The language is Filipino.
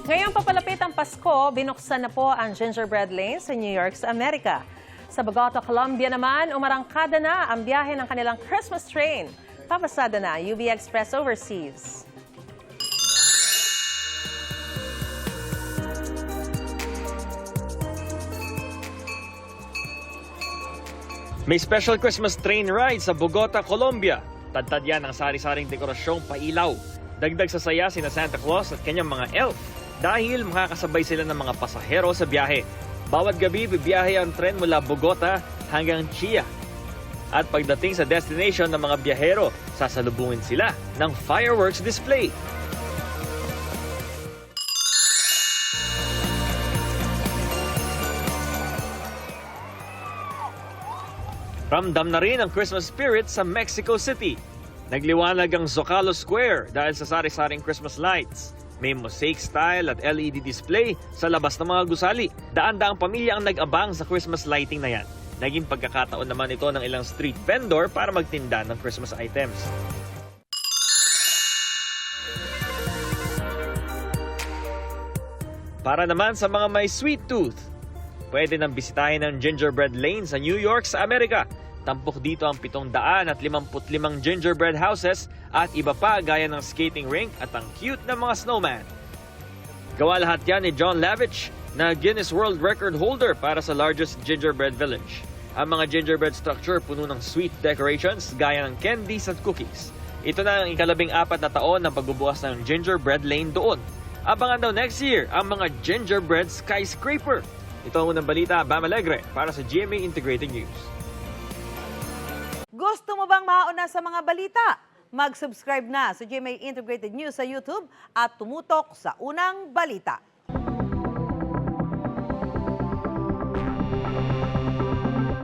Ngayong papalapit ang Pasko, binuksan na po ang gingerbread lane sa New York sa Amerika. Sa Bogota, Colombia naman, umarangkada na ang biyahe ng kanilang Christmas train. Papasada na UB Express Overseas. May special Christmas train ride sa Bogota, Colombia. Tadtad yan ang sari-saring dekorasyong pailaw. Dagdag sa saya sina Santa Claus at kanyang mga elf dahil makakasabay sila ng mga pasahero sa biyahe. Bawat gabi bibiyahe ang tren mula Bogota hanggang Chia. At pagdating sa destination ng mga biyahero, sasalubungin sila ng fireworks display. Ramdam na rin ang Christmas spirit sa Mexico City. Nagliwanag ang Zocalo Square dahil sa sari-saring Christmas lights. May mosaic style at LED display sa labas ng mga gusali. Daan-daang pamilya ang nag-abang sa Christmas lighting na yan. Naging pagkakataon naman ito ng ilang street vendor para magtinda ng Christmas items. Para naman sa mga may sweet tooth, pwede nang bisitahin ang gingerbread lane sa New York sa Amerika. Tampok dito ang 755 gingerbread houses at iba pa gaya ng skating rink at ang cute na mga snowman. Gawa lahat yan ni John Lavich na Guinness World Record holder para sa largest gingerbread village. Ang mga gingerbread structure puno ng sweet decorations gaya ng candies at cookies. Ito na ang ika-14 na taon ng pagbubukas ng gingerbread lane doon. Abangan daw next year ang mga gingerbread skyscraper. Ito ang unang balita, Bam Alegre, para sa GMA Integrated News. Gusto mo bang mauna sa mga balita? Mag-subscribe na sa GMA Integrated News sa YouTube at tumutok sa unang balita.